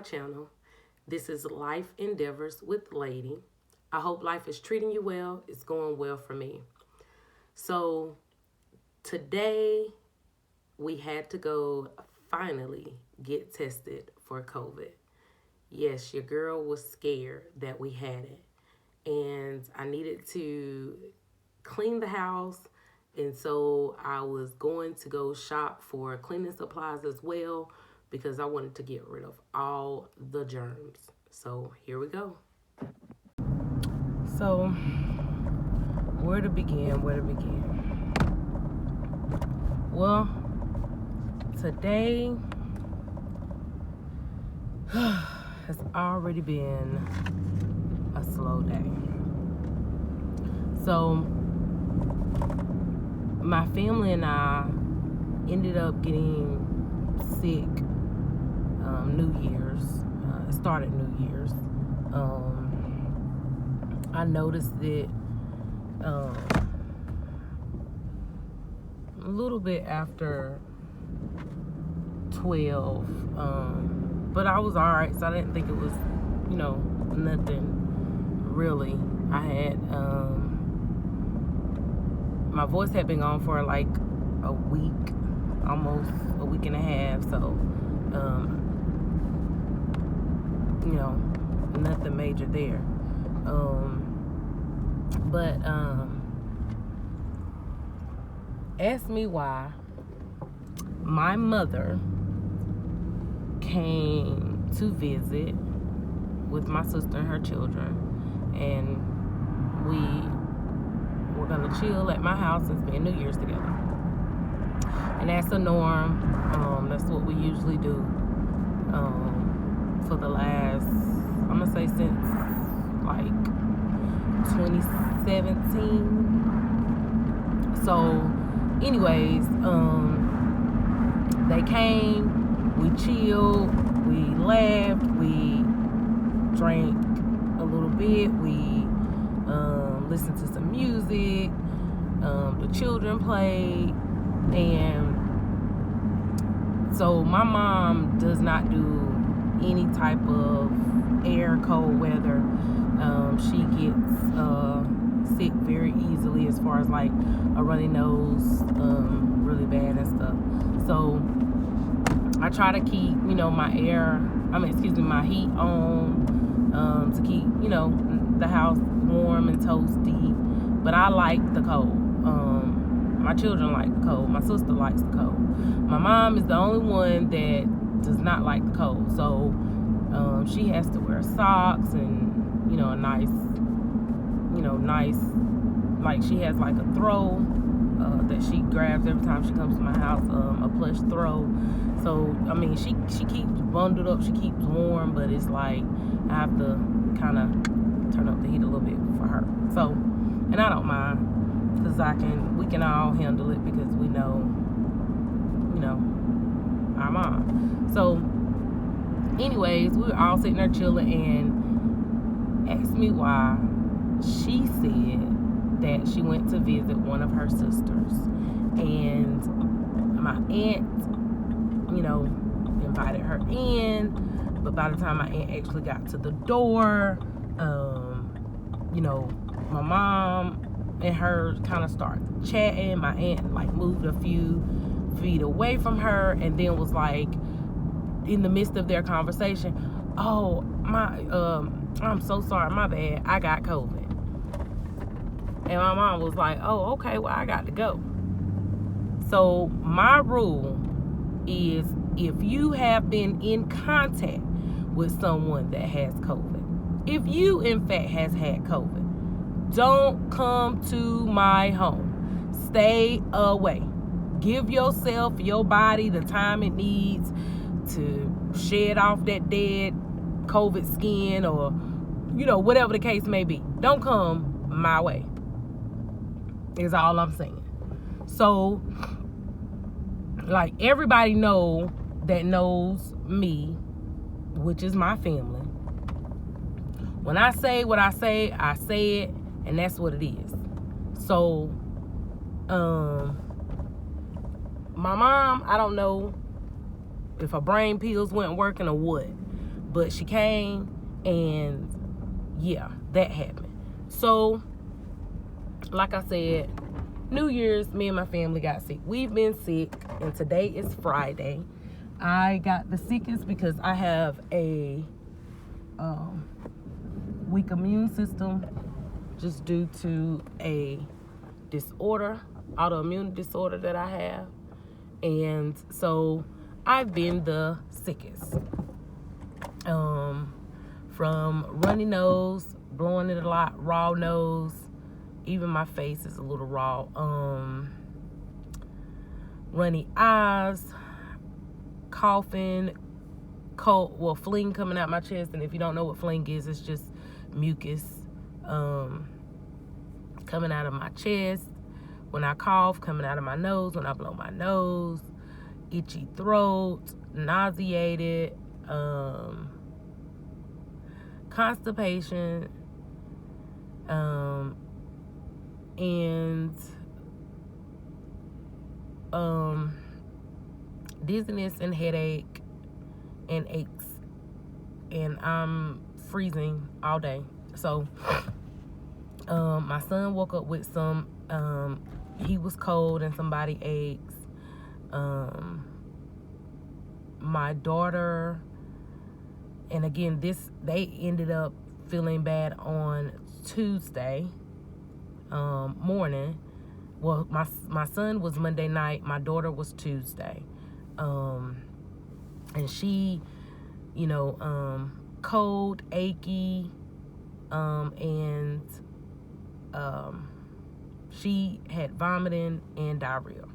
channel. This is Life Endeavors with Lady. I hope life is treating you well. It's going well for me. So today we had to go finally get tested for COVID. Yes, your girl was scared that we had it. And I needed to clean the house. And so I was going to go shop for cleaning supplies as well because I wanted to get rid of all the germs. So here we go. So where to begin? Well, today has already been a slow day. So my family and I ended up getting sick New Year's. It started New Year's. I noticed it a little bit after 12, but I was alright, so I didn't think it was, nothing really. I had, my voice had been gone for like a week, almost a week and a half, so, nothing major there. But ask me why my mother came to visit with my sister and her children, and we were gonna chill at my house and spend New Year's together. And that's the norm. That's what we usually do for the last, I'm gonna say since like 2017. So anyways, they came, we chilled, we laughed, we drank a little bit, we listened to some music, the children played, and so my mom does not do any type of cold weather. She gets sick very easily as far as like a runny nose, really bad and stuff. So I try to keep, my my heat on, to keep, the house warm and toasty. But I like the cold. My children like the cold. My sister likes the cold. My mom is the only one that does not like the cold. So she has to wear socks and, a nice, like she has like a throw that she grabs every time she comes to my house, a plush throw. So, she keeps bundled up, she keeps warm, but it's like I have to kind of turn up the heat a little bit for her. So, and I don't mind, because we can all handle it because we know, our mom. So, anyways, we were all sitting there chilling, and asked me why she said that she went to visit one of her sisters, and my aunt, invited her in, but by the time my aunt actually got to the door, my mom and her kind of started chatting. My aunt like moved a few feet away from her, and then was like, in the midst of their conversation, oh, I'm so sorry, my bad, I got COVID. And my mom was like, oh, okay, well, I got to go. So my rule is, if you have been in contact with someone that has COVID, if you in fact has had COVID, don't come to my home. Stay away. Give yourself, your body, the time it needs to shed off that dead COVID skin, or whatever the case may be. Don't come my way, is all I'm saying. So, like, everybody that knows me, which is my family, when I say what I say it, and that's what it is. So my mom, I don't know if her brain pills weren't working or what, But she came, and yeah, that happened. So, like I said, New Year's, me and my family got sick. We've been sick, and today is Friday. I got the sickest because I have a weak immune system just due to a disorder, autoimmune disorder that I have. And so I've been the sickest. From runny nose, blowing it a lot, raw nose, even my face is a little raw. Runny eyes, coughing, cold, phlegm coming out my chest. And if you don't know what phlegm is, it's just mucus coming out of my chest when I cough, coming out of my nose when I blow my nose, itchy throat, nauseated, constipation, and dizziness and headache and aches, and I'm freezing all day. So my son woke up with some he was cold and some body aches. My daughter, and again, they ended up feeling bad on Tuesday morning. Well, my son was Monday night. My daughter was Tuesday. And she, cold, achy, and she had vomiting and diarrhea.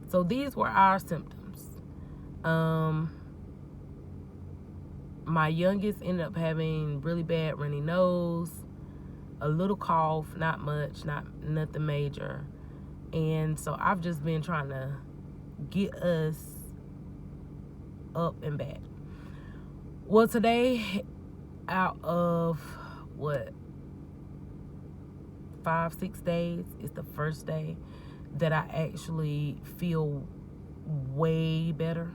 So these were our symptoms. My youngest ended up having really bad runny nose, a little cough, not much, nothing major. And so I've just been trying to get us up and back. Well, today, out of 5-6 days, is the first day that I actually feel way better.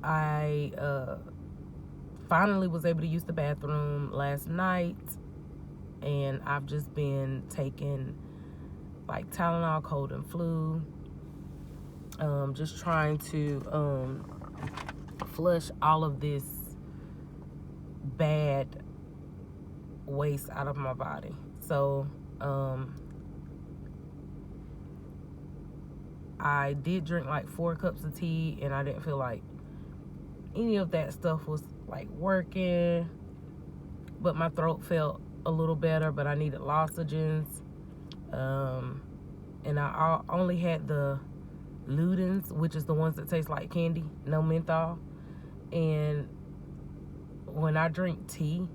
I finally was able to use the bathroom last night, and I've just been taking like Tylenol, cold and flu, just trying to flush all of this bad waste out of my body. So I did drink like 4 cups of tea, and I didn't feel like any of that stuff was like working, but my throat felt a little better, but I needed lozenges. And I only had the Ludens, which is the ones that taste like candy, no menthol. And when I drink tea,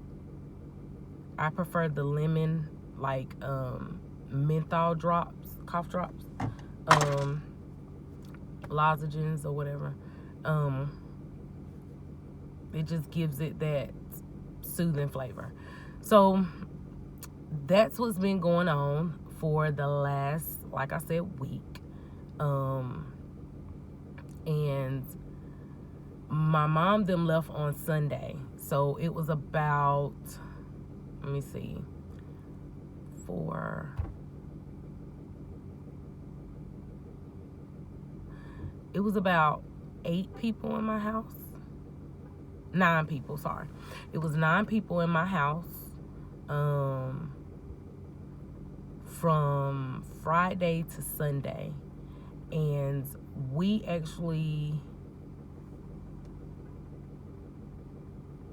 I prefer the lemon, like menthol drops, cough drops, lozenges or whatever. It just gives it that soothing flavor. So that's what's been going on for the last, like I said, week. And my mom them left on Sunday. So it was about, let me see, it was about 8 people in my house. 9 people, sorry. It was 9 people in my house from Friday to Sunday. And we actually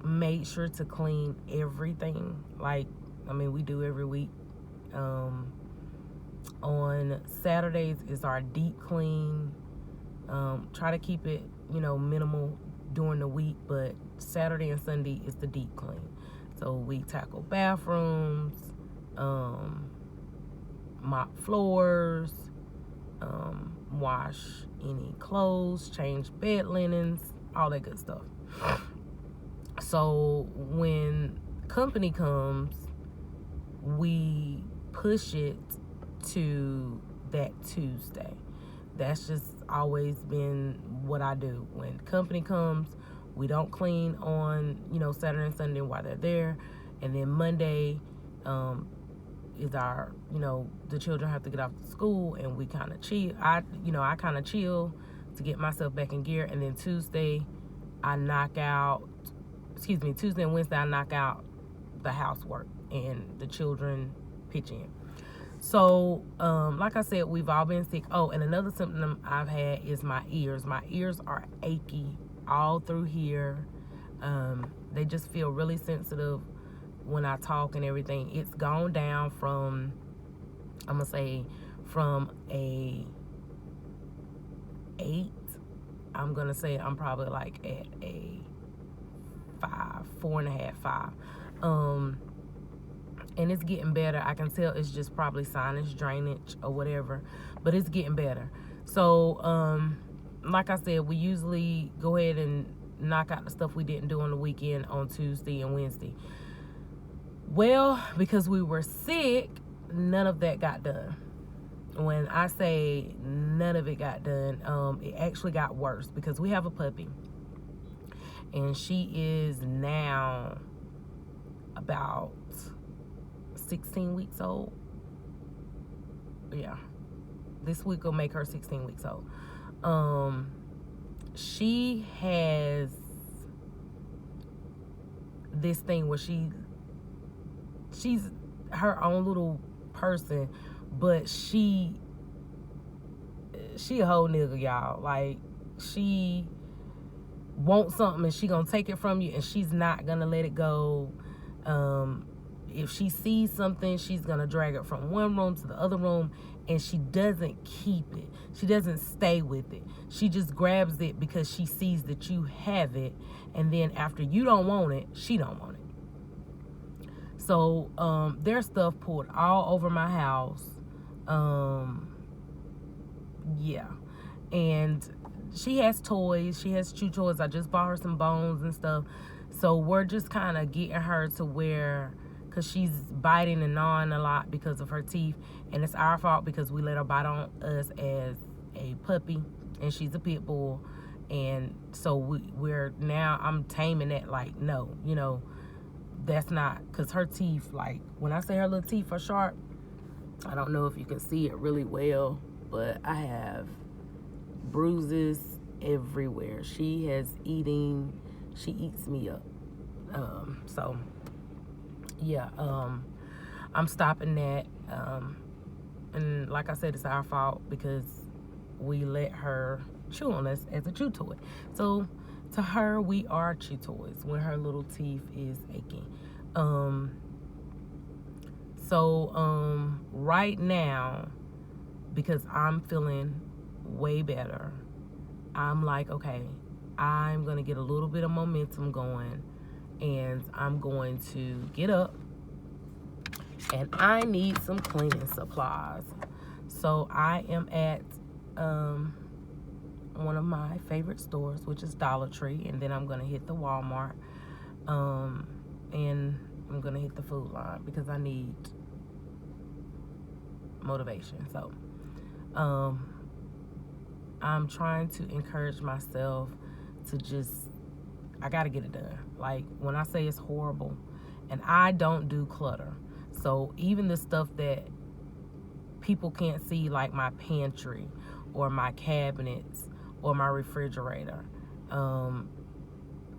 made sure to clean everything. We do every week. On Saturdays is our deep clean. Try to keep it, minimal during the week, but Saturday and Sunday is the deep clean. So we tackle bathrooms, mop floors, wash any clothes, change bed linens, all that good stuff. So when company comes, we push it to that Tuesday. That's just always been what I do. When company comes, we don't clean on, Saturday and Sunday while they're there. And then Monday is our, the children have to get off to school, and we kind of chill. I kind of chill to get myself back in gear. And then Tuesday and Wednesday I knock out the housework, and the children pitch in. So, like I said, we've all been sick. Oh, and another symptom I've had is my ears. My ears are achy all through here. They just feel really sensitive when I talk and everything. It's gone down from, I'm going to say, from a 8. I'm going to say I'm probably like at a 5, 4.5, 5. And it's getting better. I can tell it's just probably sinus drainage or whatever, but it's getting better. So, like I said, we usually go ahead and knock out the stuff we didn't do on the weekend on Tuesday and Wednesday. Well, because we were sick, none of that got done. When I say none of it got done, it actually got worse because we have a puppy, and she is now about 16 weeks old. Yeah, this week will make her 16 weeks old. She has this thing where she's her own little person, but she a whole nigga, y'all. Like, she wants something and she gonna take it from you, and she's not gonna let it go. If she sees something, she's gonna drag it from one room to the other room, and she doesn't keep it. She doesn't stay with it. She just grabs it because she sees that you have it, and then after you don't want it, she don't want it. So there's stuff pulled all over my house. Yeah, and she has toys. She has chew toys. I just bought her some bones and stuff. So we're just kind of getting her to where, because she's biting and gnawing a lot because of her teeth, and it's our fault because we let her bite on us as a puppy, and she's a pit bull. And so I'm taming that, like, no, that's not, because her teeth, like, when I say her little teeth are sharp, I don't know if you can see it really well, but I have bruises everywhere. She eats me up. So yeah, I'm stopping that. And like I said, it's our fault because we let her chew on us as a chew toy. So to her, we are chew toys when her little teeth is aching. So right now, because I'm feeling way better, I'm like, okay, I'm going to get a little bit of momentum going, and I'm going to get up, and I need some cleaning supplies. So I am at one of my favorite stores, which is Dollar Tree, and then I'm going to hit the Walmart, and I'm going to hit the Food Line because I need motivation. So I'm trying to encourage myself to I got to get it done. Like, when I say it's horrible, and I don't do clutter. So even the stuff that people can't see, like my pantry or my cabinets or my refrigerator, I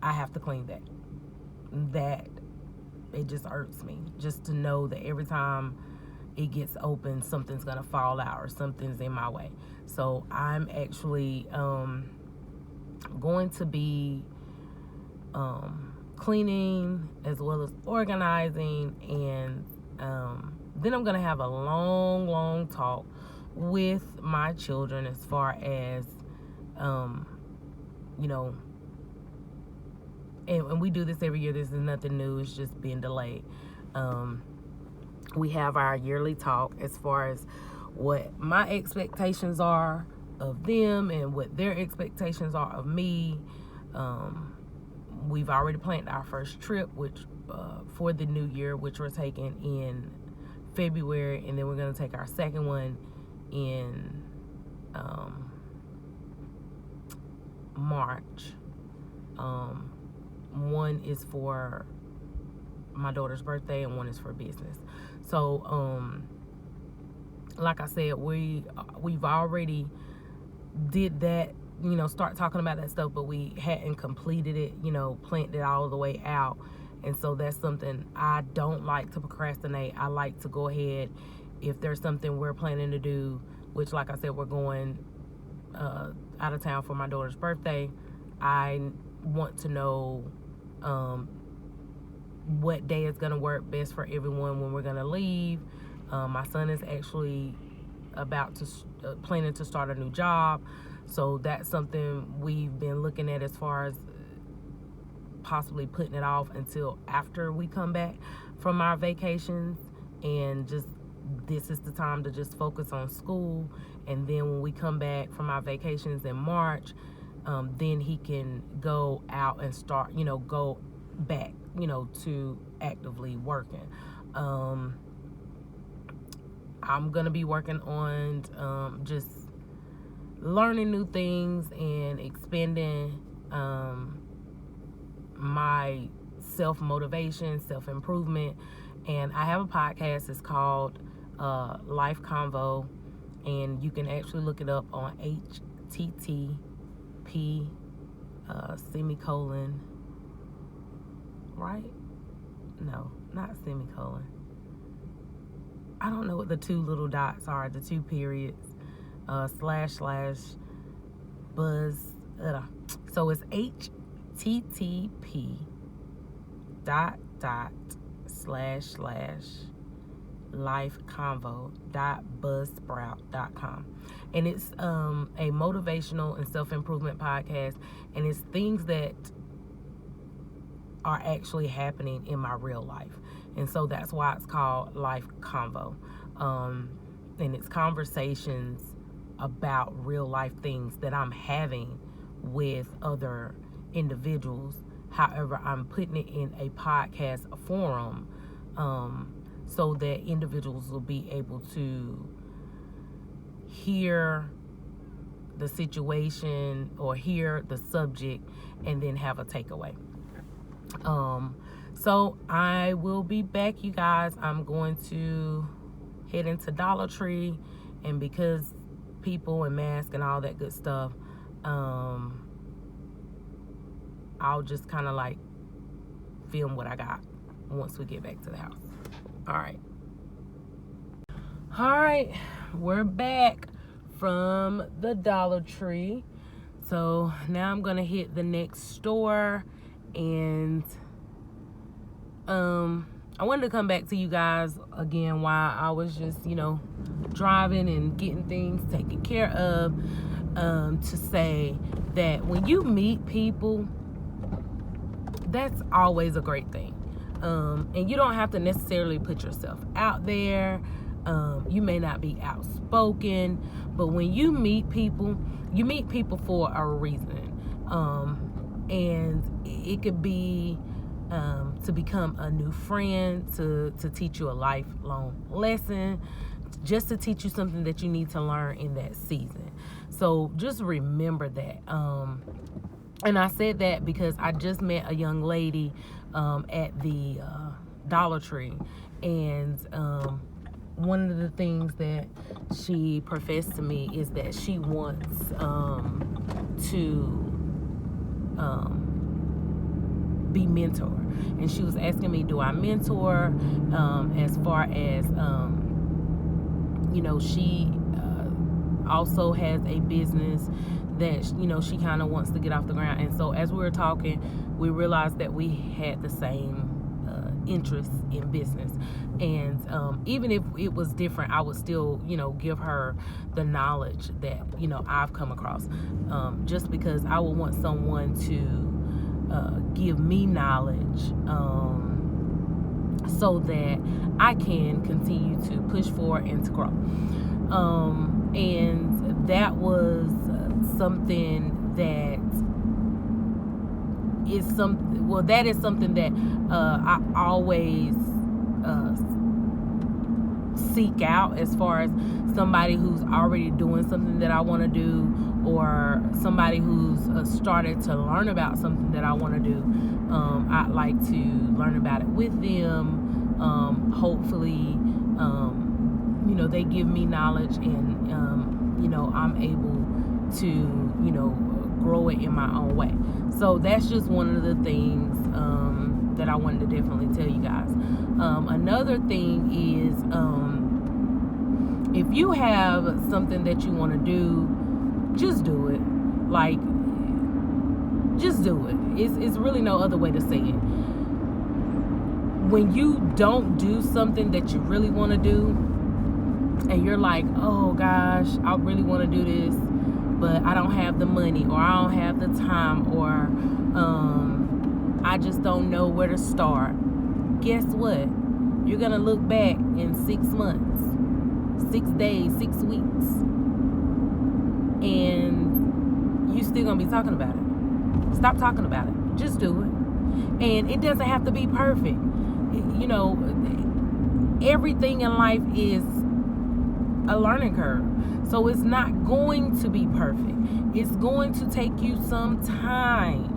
have to clean that. That, it just irks me just to know that every time it gets open, something's gonna fall out or something's in my way. So I'm actually going to be cleaning as well as organizing, and then I'm gonna have a long talk with my children as far as and we do this every year. This is nothing new. It's just being delayed. We have our yearly talk as far as what my expectations are of them and what their expectations are of me. We've already planned our first trip, which for the new year, which we're taking in February, and then we're going to take our second one in March. One is for my daughter's birthday and one is for business. So like I said, we've already did that, start talking about that stuff, but we hadn't completed it, planned it all the way out. And so that's something I don't like to procrastinate. I like to go ahead if there's something we're planning to do, which, like I said, we're going out of town for my daughter's birthday. I want to know what day is going to work best for everyone when we're going to leave. My son is actually about to planning to start a new job, so that's something we've been looking at as far as possibly putting it off until after we come back from our vacations, and just this is the time to just focus on school. And then when we come back from our vacations in March, then he can go out and start, go back, to actively working. I'm going to be working on just learning new things and expanding my self-motivation, self-improvement. And I have a podcast. It's called Life Convo, and you can actually look it up on HTTP semicolon, right? No, not semicolon. I don't know what the two little dots are, the two periods, / buzz. So it's HTTP //lifeconvo.buzzsprout.com. And it's a motivational and self-improvement podcast, and it's things that are actually happening in my real life. And so that's why it's called Life Convo. And it's conversations about real life things that I'm having with other individuals. However, I'm putting it in a podcast forum so that individuals will be able to hear the situation or hear the subject and then have a takeaway. So I will be back, you guys. I'm going to head into Dollar Tree, and because people and masks and all that good stuff, I'll just kind of like film what I got once we get back to the house. All right, we're back from the Dollar Tree. So now I'm gonna hit the next store, and I wanted to come back to you guys again while I was just, driving and getting things taken care of, to say that when you meet people, that's always a great thing. And you don't have to necessarily put yourself out there. You may not be outspoken, but when you meet people for a reason. And it could be to become a new friend, to teach you a lifelong lesson, just to teach you something that you need to learn in that season. So just remember that. And I said that because I just met a young lady at the Dollar Tree, and one of the things that she professed to me is that she wants to be mentor. And she was asking me, do I mentor, as far as she also has a business that she kind of wants to get off the ground. And so as we were talking, we realized that we had the same interests in business. And even if it was different, I would still give her the knowledge that I've come across, just because I would want someone to give me knowledge, so that I can continue to push forward and to grow. And that was something that is something that I always seek out as far as somebody who's already doing something that I want to do, or somebody who's started to learn about something that I want to do. I'd like to learn about it with them. Hopefully, they give me knowledge, and I'm able to grow it in my own way. So that's just one of the things that I wanted to definitely tell you guys. Another thing is, if you have something that you want to do, just do it. Like, just do it. It's really no other way to say it. When you don't do something that you really want to do, and you're like, oh gosh, I really want to do this, but I don't have the money, or I don't have the time, or I just don't know where to start. Guess what? You're going to look back in 6 months, 6 days, 6 weeks, and you still going to be talking about it. Stop talking about it. Just do it. And it doesn't have to be perfect. Everything in life is a learning curve. So it's not going to be perfect. It's going to take you some time.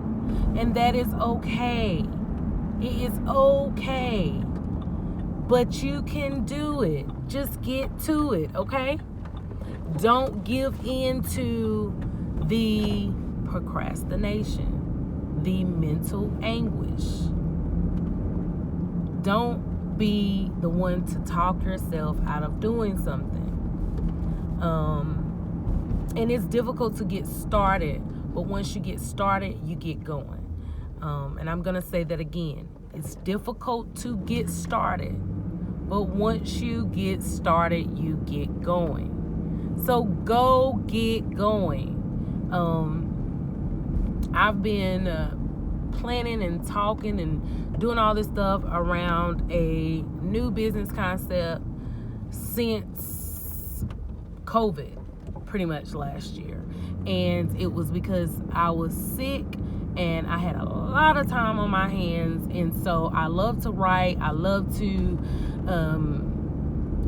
And that is okay. It is okay. But you can do it. Just get to it, okay? Don't give in to the procrastination, the mental anguish. Don't be the one to talk yourself out of doing something. And it's difficult to get started, but once you get started, you get going. And I'm going to say that again. It's difficult to get started, but once you get started, you get going. So go get going. I've been planning and talking and doing all this stuff around a new business concept since COVID, pretty much last year. And it was because I was sick and I had a lot of time on my hands. And so I love to write. I love to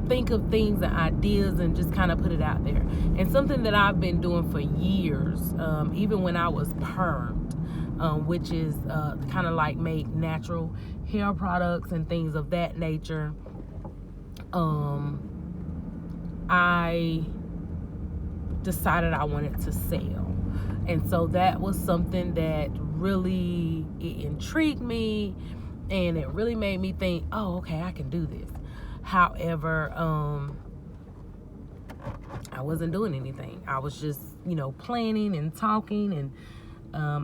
think of things and ideas and just kind of put it out there. And something that I've been doing for years, even when I was permed, which is kind of like make natural hair products and things of that nature. I decided I wanted to sell. And so that was something that really, it intrigued me, and it really made me think, oh, okay, I can do this. However, I wasn't doing anything. I was just, planning and talking, and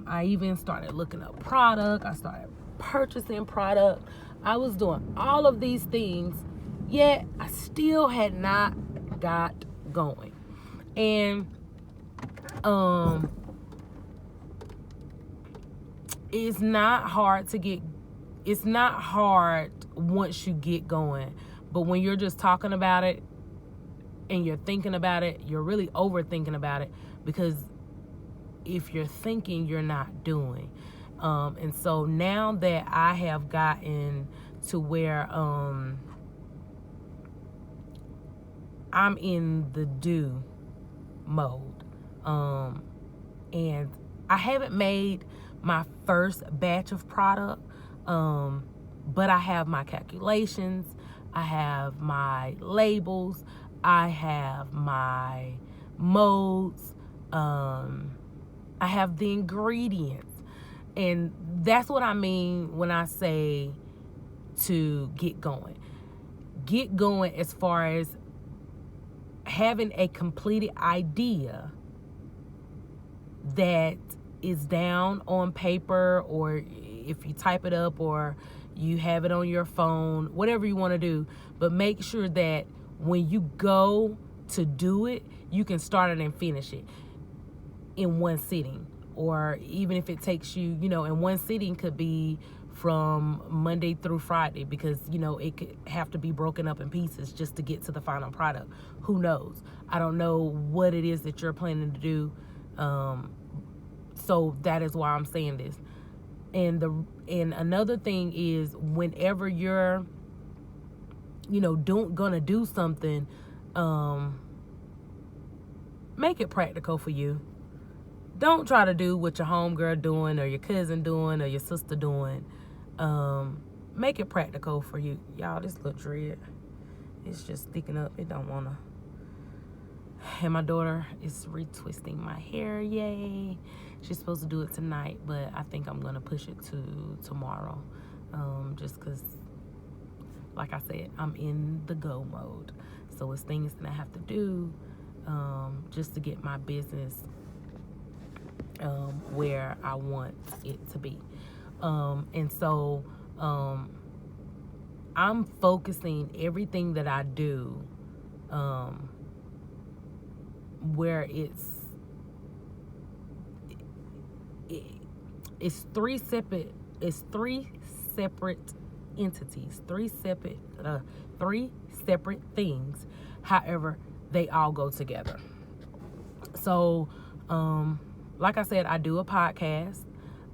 I even started looking up product. I started purchasing product. I was doing all of these things, yet I still had not got going. And it's not hard once you get going, but when you're just talking about it and you're thinking about it, you're really overthinking about it, because if you're thinking, you're not doing. And so now that I have gotten to where I'm in the do mode, and I haven't made my first batch of product, but I have my calculations, I have my labels, I have my molds, I have the ingredients. And that's what I mean when I say to get going. Get going as far as having a completed idea that is down on paper, or if you type it up, or you have it on your phone, whatever you want to do. But make sure that when you go to do it, you can start it and finish it in one sitting. Or even if it takes you, in one sitting could be from Monday through Friday, because, it could have to be broken up in pieces just to get to the final product. Who knows? I don't know what it is that you're planning to do. So that is why I'm saying this. And another thing is, whenever you're gonna do something, make it practical for you. Don't try to do what your homegirl doing or your cousin doing or your sister doing. Make it practical for you. Y'all, this little dread, it's just sticking up. It don't wanna. And my daughter is retwisting my hair. Yay. She's supposed to do it tonight, but I think I'm gonna push it to tomorrow. Just because, like I said, I'm in the go mode. So it's things that I have to do just to get my business where I want it to be. And so I'm focusing everything that I do where it's three separate entities, three separate things. However, they all go together. So like I said, I do a podcast,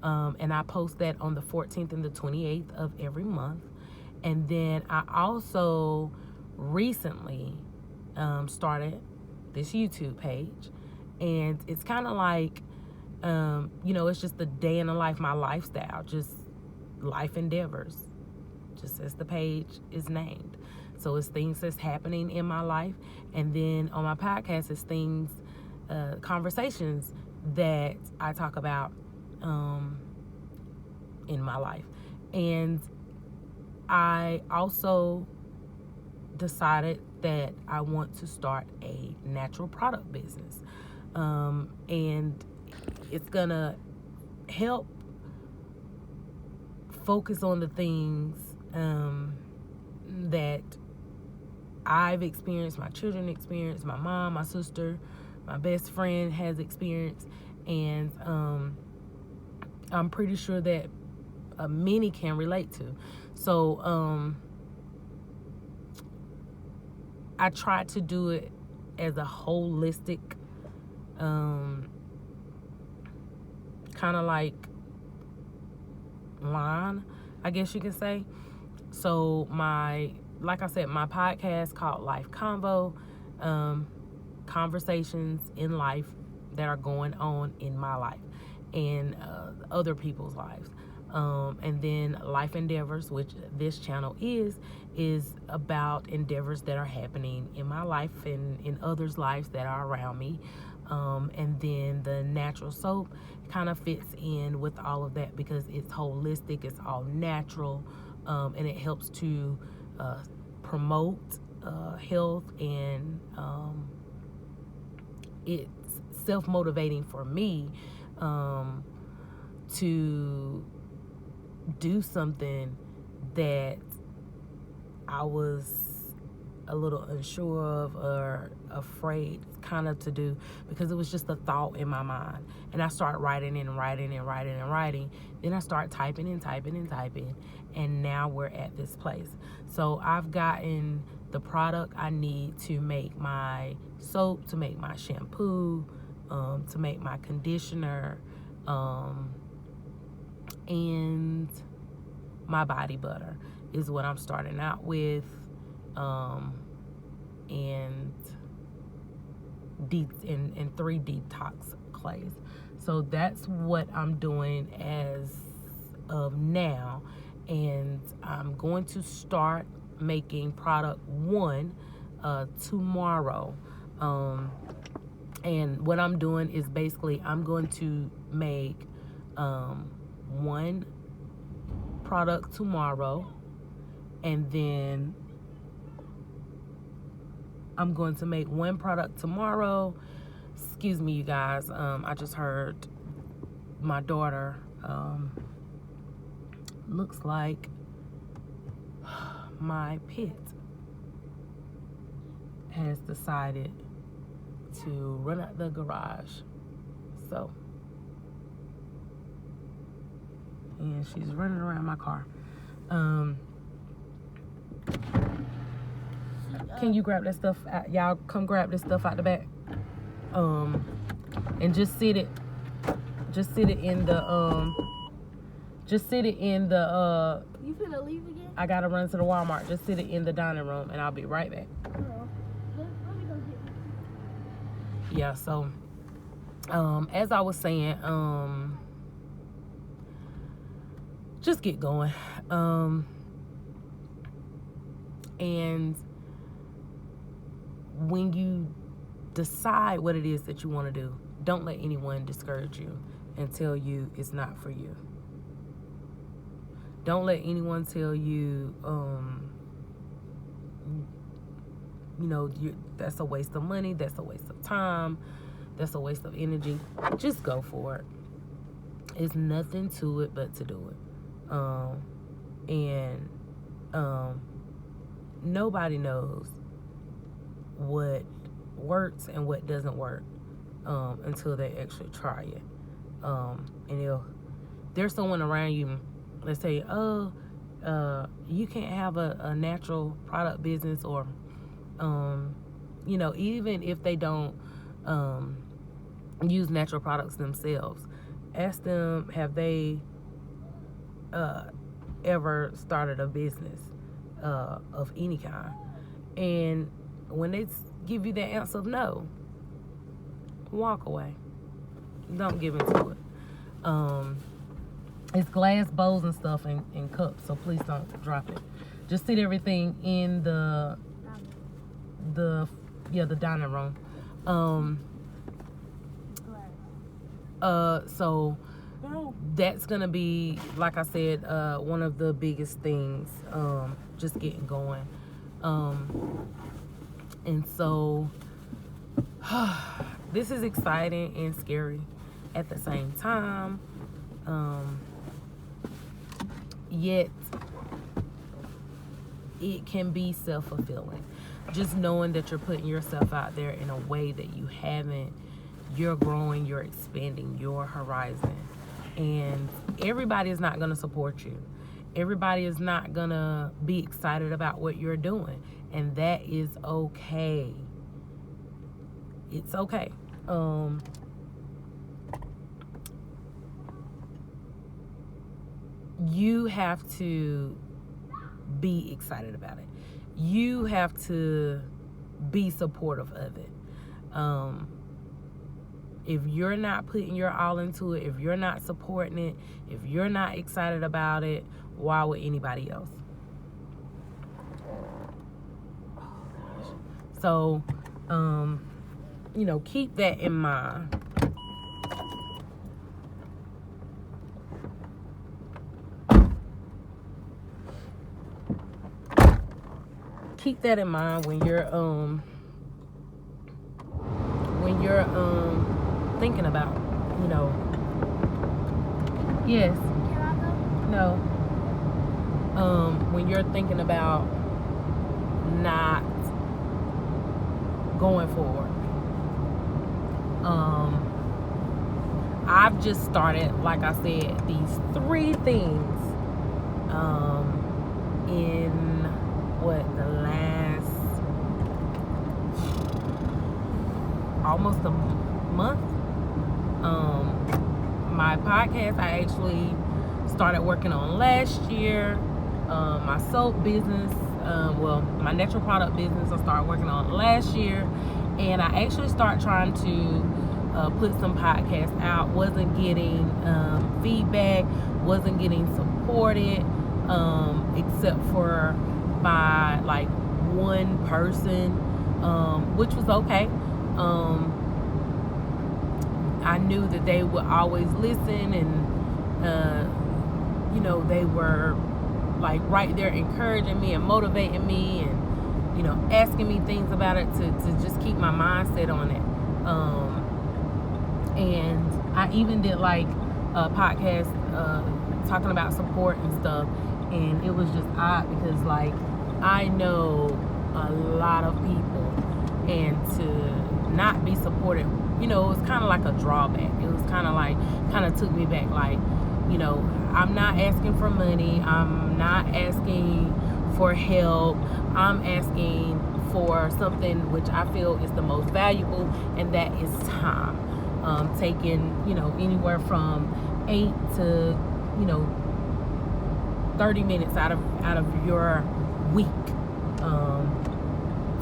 and I post that on the 14th and the 28th of every month. And then I also recently started this YouTube page, and it's kind of like, it's just a day in the life, my lifestyle, just life endeavors, just as the page is named. So it's things that's happening in my life, and then on my podcast, it's things, conversations that I talk about in my life. And I also decided that I want to start a natural product business, and it's gonna help focus on the things that I've experienced, my children experienced, my mom, my sister, my best friend has experienced, and I'm pretty sure that many can relate to. So I try to do it as a holistic, kind of like line, I guess you could say. So like I said, my podcast called Life Convo, conversations in life that are going on in my life and other people's lives. And then Life Endeavors, which this channel is about endeavors that are happening in my life and in others' lives that are around me. And then the natural soap kind of fits in with all of that because it's holistic, it's all natural, and it helps to promote health, and it's self-motivating for me to do something that I was a little unsure of or afraid kind of to do, because it was just a thought in my mind. And I start writing and writing and writing and writing. Then I start typing and typing and typing. And now we're at this place. So I've gotten the product I need to make my soap, to make my shampoo, to make my conditioner, and my body butter is what I'm starting out with, and 3 detox clays. So that's what I'm doing as of now, and I'm going to start making product 1 tomorrow. And what I'm doing is basically I'm going to make 1 product tomorrow, and then I'm going to make 1 product tomorrow. Excuse me, you guys. I just heard my daughter, looks like my pet has decided to run out the garage. So, and she's running around my car. Can you grab that stuff out? Y'all come grab this stuff out the back. And just sit it in the Just sit it in the, You finna leave again? I gotta run to the Walmart. Just sit it in the dining room and I'll be right back. Let me go get it. Yeah, so, as I was saying, just get going. And when you decide what it is that you want to do, don't let anyone discourage you and tell you it's not for you. Don't let anyone tell you, that's a waste of money, that's a waste of time, that's a waste of energy. Just go for it. It's nothing to it but to do it. Nobody knows what works and what doesn't work until they actually try it. And if there's someone around you, let's say, you can't have a natural product business, or even if they don't use natural products themselves, ask them, have they ever started a business of any kind? And when they give you the answer of no, walk away. Don't give into it. It's glass bowls and stuff and cups, so please don't drop it. Just sit everything in the dining room. So that's gonna be, like I said, one of the biggest things. Just getting going. And so this is exciting and scary at the same time. Yet it can be self-fulfilling. Just knowing that you're putting yourself out there in a way that you haven't, you're growing, you're expanding your horizon. And everybody is not going to support you. Everybody is not going to be excited about what you're doing. And that is okay. It's okay. You have to be excited about it. You have to be supportive of it. If you're not putting your all into it, if you're not supporting it, if you're not excited about it, why would anybody else? So, keep that in mind. Keep that in mind when you're thinking about, yes. Can I go? No. When you're thinking about not going forward. I've just started, like I said, these 3 things in the last almost a month. My podcast I actually started working on last year. My soap business, my natural product business, I started working on last year, and I actually started trying to put some podcasts out. Wasn't getting feedback, wasn't getting supported, except for by like one person, which was okay. I knew that they would always listen, and they were like right there encouraging me and motivating me, and asking me things about it to just keep my mindset on it. And I even did like a podcast talking about support and stuff, and it was just odd because like I know a lot of people, and to not be supported, it was kind of like a drawback. It was kind of took me back, like, I'm not asking for money, I'm not asking for help, I'm asking for something which I feel is the most valuable, and that is time. Taking, anywhere from 8 to, 30 minutes out of your week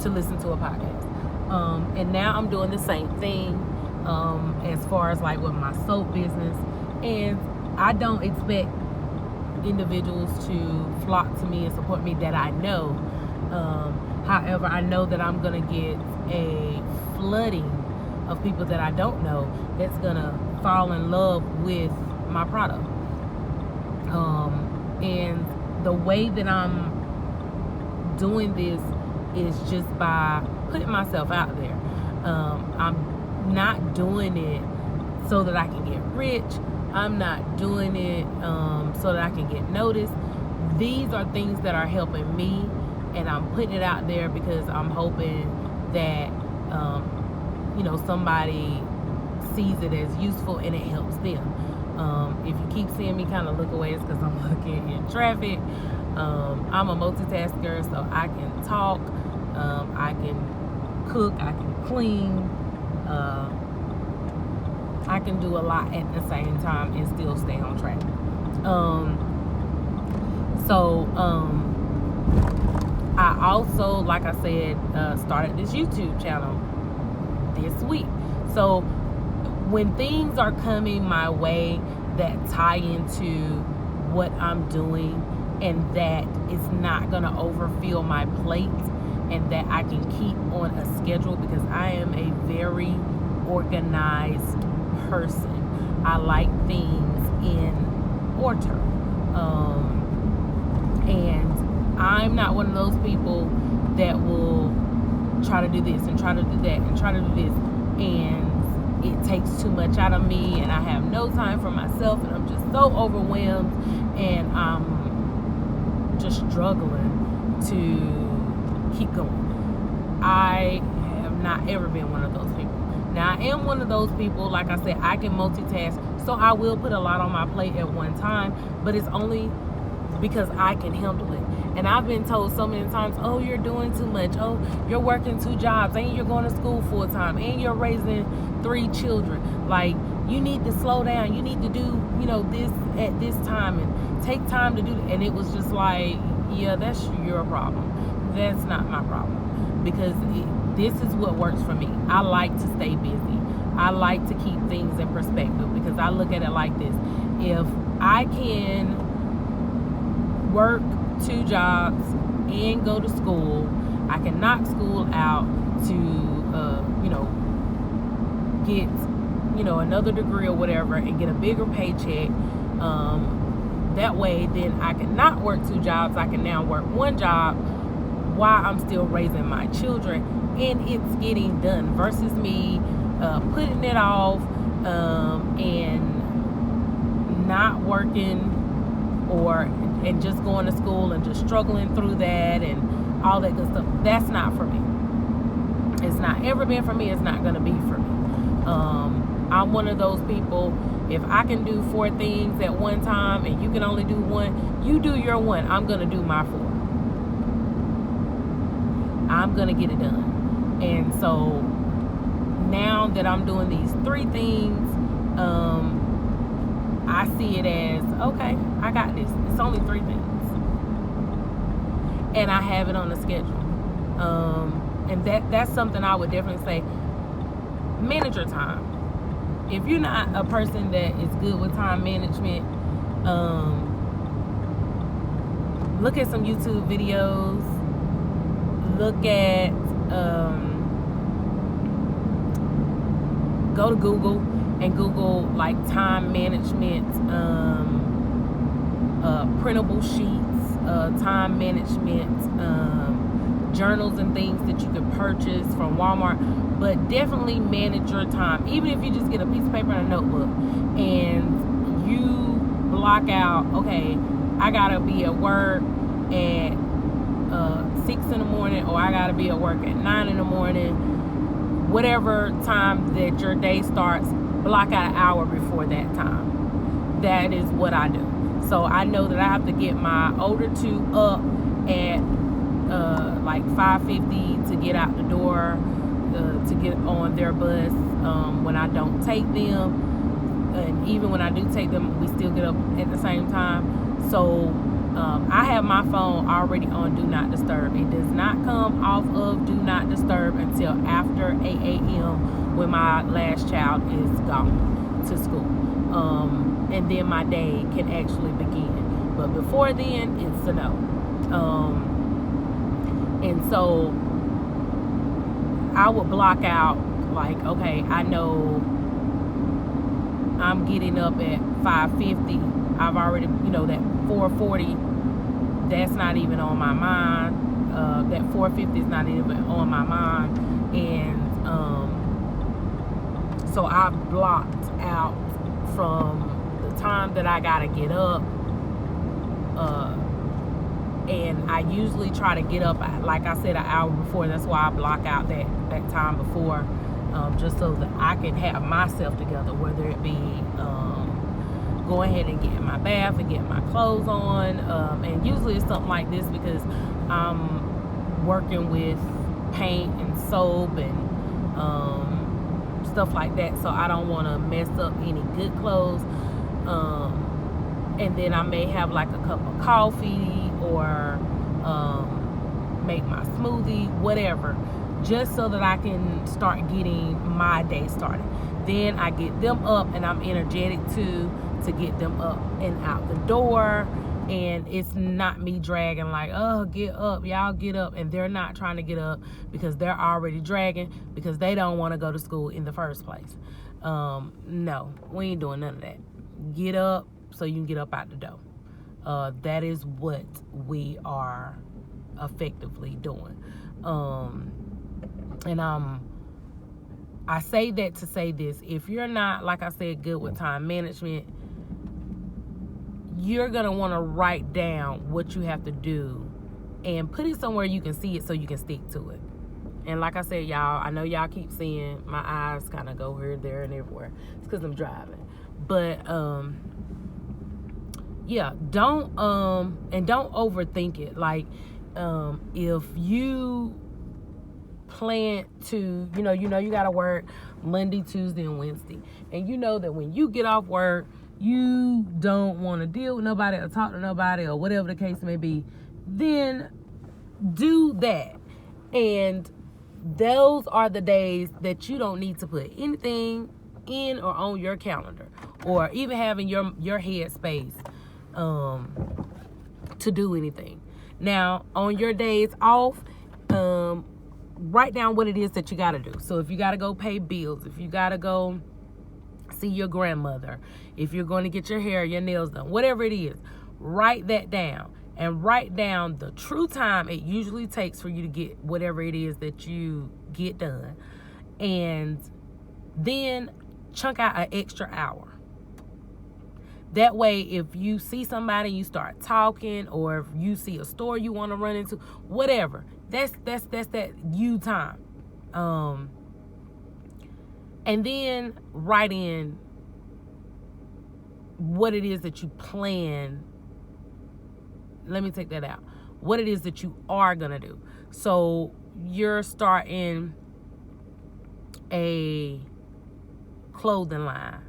to listen to a podcast. And now I'm doing the same thing as far as like with my soap business. And I don't expect individuals to flock to me and support me that I know. However, I know that I'm going to get a flooding of people that I don't know that's going to fall in love with my product. And the way that I'm doing this is just by putting myself out there. I'm not doing it so that I can get rich. I'm not doing it so that I can get noticed. These are things that are helping me, and I'm putting it out there because I'm hoping that somebody sees it as useful and it helps them. If you keep seeing me kind of look away, it's because I'm looking in traffic. I'm a multitasker, so I can talk, I can cook, I can clean, I can do a lot at the same time and still stay on track. I also, like I said, started this YouTube channel this week. So when things are coming my way that tie into what I'm doing and that is not going to overfill my plate and that I can keep on a schedule, because I am a very organized person. I like things in order. And I'm not one of those people that will try to do this and try to do that and try to do this, and it takes too much out of me and I have no time for myself, and I'm just so overwhelmed and I'm just struggling to keep going. I have not ever been one of those people. Now, I am one of those people, like I said, I can multitask, so I will put a lot on my plate at one time, but it's only because I can handle it. And I've been told so many times, oh, you're doing too much. Oh, you're working 2 jobs, and you're going to school full time, and you're raising 3 children. Like, you need to slow down. You need to do, this at this time and take time to do it. And it was just like, yeah, that's your problem. That's not my problem, because this is what works for me. I like to stay busy. I like to keep things in perspective, because I look at it like this. If I can work 2 jobs and go to school, I can knock school out to get another degree or whatever and get a bigger paycheck. That way then I can not work 2 jobs. I can now work 1 job while I'm still raising my children, and it's getting done, versus me putting it off and not working, and just going to school and just struggling through that and all that good stuff. That's not for me. It's not ever been for me. It's not going to be for me. I'm one of those people, if I can do 4 things at one time and you can only do 1, you do your 1. I'm going to do my 4. I'm going to get it done. And so now that I'm doing these 3 things, I see it as, okay, I got this. It's only 3 things. And I have it on the schedule. And that's something I would definitely say. Manage your time. If you're not a person that is good with time management, look at some YouTube videos. Look at, go to Google and Google like time management, printable sheets, time management, journals and things that you could purchase from Walmart. But definitely manage your time. Even if you just get a piece of paper and a notebook and you block out, okay, I gotta be at work at 6 in the morning, or I gotta be at work at 9 in the morning. Whatever time that your day starts, block out an hour before that time. That is what I do. So I know that I have to get my older 2 up at like 5:50 to get out the door, to get on their bus when I don't take them. And even when I do take them, we still get up at the same time. So I have my phone already on Do Not Disturb. It does not come off of Do Not Disturb until after 8 a.m. when my last child is gone to school. And then my day can actually begin. But before then, it's a no. And so I would block out, like, okay, I know I'm getting up at 5:50. I've already, that 4:40, that's not even on my mind. That 4:50 is not even on my mind. And so I've blocked out from the time that I gotta get up. And I usually try to get up, like I said, an hour before. That's why I block out that time before, just so that I can have myself together, whether it be go ahead and get in my bath and get my clothes on. And usually it's something like this because I'm working with paint and soap and stuff like that, so I don't want to mess up any good clothes. And then I may have like a cup of coffee or make my smoothie, whatever, just so that I can start getting my day started. Then I get them up and I'm energetic too, to get them up and out the door. And it's not me dragging like, oh, get up, y'all get up. And they're not trying to get up because they're already dragging because they don't want to go to school in the first place. No, we ain't doing none of that. Get up so you can get up out the door. That is what we are effectively doing. And I say that to say this. If you're not, like I said, good with time management, you're going to want to write down what you have to do and put it somewhere you can see it so you can stick to it. And like I said, y'all, I know y'all keep seeing my eyes kind of go here, there, and everywhere. It's because I'm driving. But, yeah, don't overthink it. Like, if you plan to, you got to work Monday, Tuesday, and Wednesday. And you know that when you get off work, you don't want to deal with nobody or talk to nobody or whatever the case may be, then do that. And those are the days that you don't need to put anything in or on your calendar or even having your head space to do anything. Now, on your days off, write down what it is that you got to do. So if you got to go pay bills, if you got to go see your grandmother, if you're going to get your hair, your nails done, whatever it is, write that down and write down the true time it usually takes for you to get whatever it is that you get done. And then chunk out an extra hour. That way, if you see somebody, you start talking, or if you see a store you want to run into, whatever, that's that you time. And then write in what it is that you plan. Let me take that out. What it is that you are going to do. So you're starting a clothing line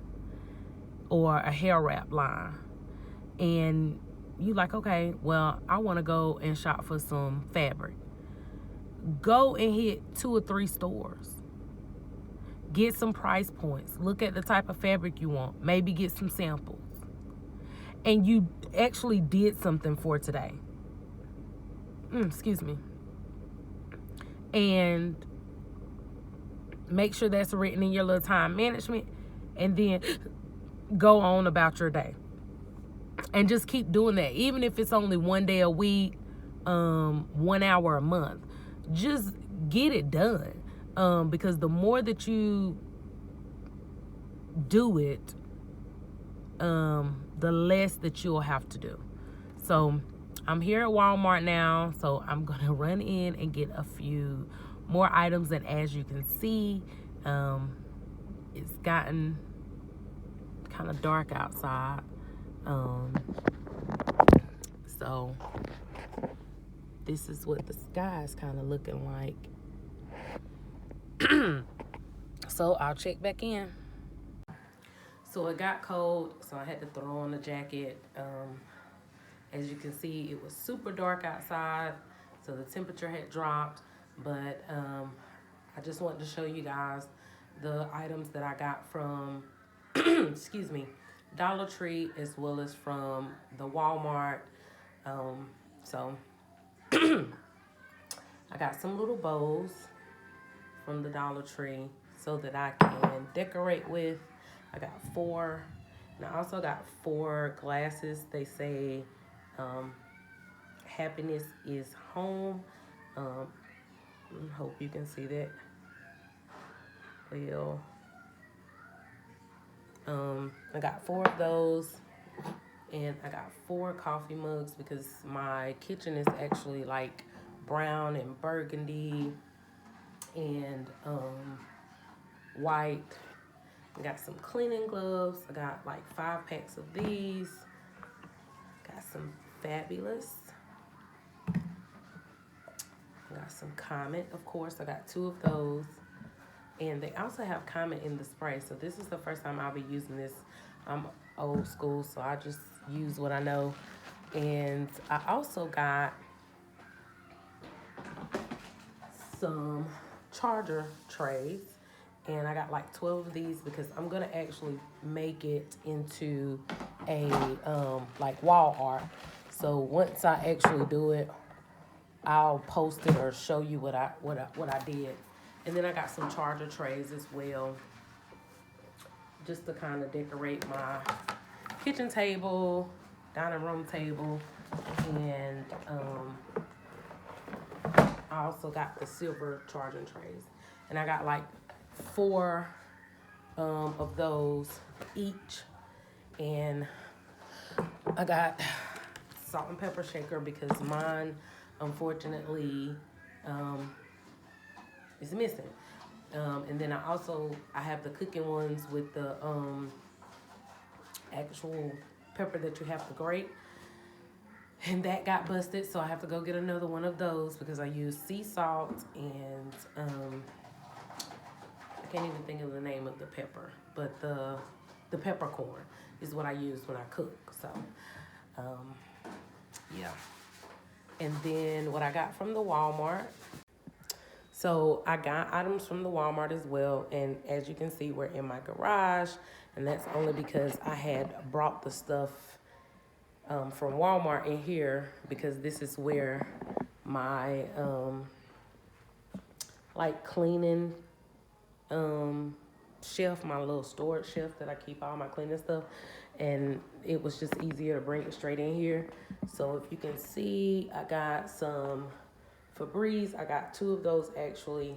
or a hair wrap line. And you like, okay, well, I want to go and shop for some fabric. Go and hit 2 or 3 stores. Get some price points. Look at the type of fabric you want. Maybe get some samples. And you actually did something for today. Excuse me. And make sure that's written in your little time management. And then go on about your day. And just keep doing that. Even if it's only one day a week, 1 hour a month. Just get it done. Because the more that you do it, the less that you'll have to do. So I'm here at Walmart now, so I'm going to run in and get a few more items. And as you can see, it's gotten kind of dark outside. So this is what the sky is kind of looking like. So I'll check back in. So it got cold, so I had to throw on the jacket. As you can see, it was super dark outside, so the temperature had dropped. But I just wanted to show you guys the items that I got from, excuse me, Dollar Tree as well as from the Walmart. So I got some little bowls from the Dollar Tree so that I can decorate with. I got 4, and I also got 4 glasses. They say happiness is home. Um, hope you can see that well. I got 4 of those, and I got 4 coffee mugs because my kitchen is actually like brown and burgundy and white. I got some cleaning gloves. I got like 5 packs of these. Got some Fabulous. I got some Comet, of course. I got 2 of those. And they also have Comet in the spray. So this is the first time I'll be using this. I'm old school, so I just use what I know. And I also got some charger trays. And I got like 12 of these because I'm going to actually make it into a like wall art. So once I actually do it, I'll post it or show you what I did. And then I got some charger trays as well, just to kind of decorate my kitchen table, dining room table, and I also got the silver charging trays. And I got like 4 of those each. And I got salt and pepper shaker because mine, unfortunately, is missing. And then I have the cooking ones with the actual pepper that you have to grate. And that got busted, so I have to go get another one of those because I use sea salt and I can't even think of the name of the pepper, but the peppercorn is what I use when I cook. So, yeah. And then what I got from the Walmart. So I got items from the Walmart as well. And as you can see, we're in my garage. And that's only because I had brought the stuff from Walmart in here because this is where my like cleaning shelf, my little storage shelf that I keep all my cleaning stuff, and it was just easier to bring it straight in here. So if you can see, I got some Febreze. I got 2 of those actually,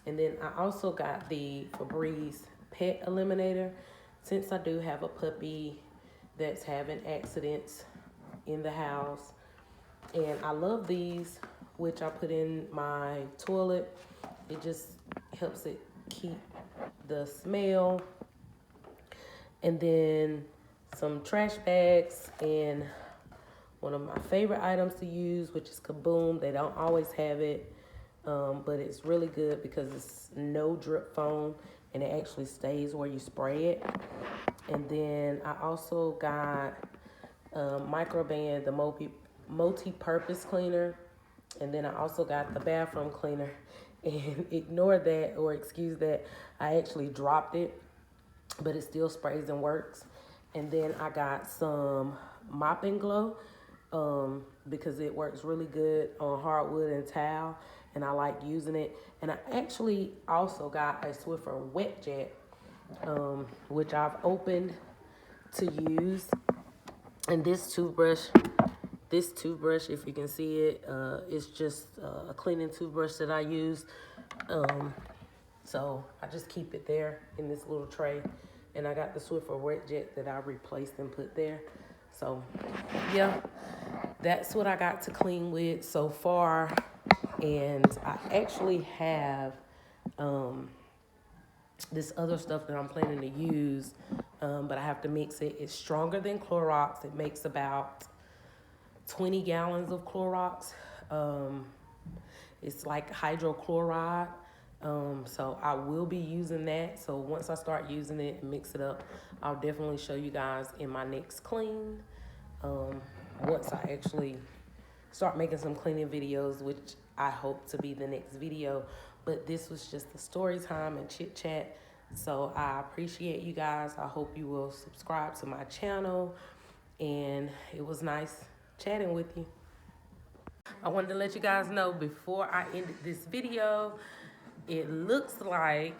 and then I also got the Febreze pet eliminator since I do have a puppy that's having accidents in the house. And I love these, which I put in my toilet. It just helps it keep the smell. And then some trash bags and one of my favorite items to use, which is Kaboom. They don't always have it, but it's really good because it's no drip foam and it actually stays where you spray it. And then I also got Microban, the multi-purpose cleaner. And then I also got the bathroom cleaner. And ignore that or excuse that, I actually dropped it, but it still sprays and works. And then I got some mopping glow because it works really good on hardwood and towel, and I like using it. And I actually also got a Swiffer wet jet, which I've opened to use. And this toothbrush, if you can see it, it's just a cleaning toothbrush that I use. So I just keep it there in this little tray. And I got the Swiffer wet jet that I replaced and put there. So, yeah, that's what I got to clean with so far. And I actually have this other stuff that I'm planning to use, but I have to mix it. It's stronger than Clorox. It makes about 20 gallons of Clorox. It's like hydrochloride. So I will be using that. So once I start using it and mix it up, I'll definitely show you guys in my next clean. once I actually start making some cleaning videos, which I hope to be the next video. But this was just the story time and chit chat. So I appreciate you guys. I hope you will subscribe to my channel. And it was nice chatting with you. I wanted to let you guys know before I ended this video, it looks like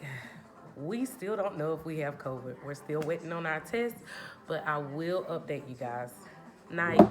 we still don't know if we have COVID. We're still waiting on our tests, but I will update you guys. Night.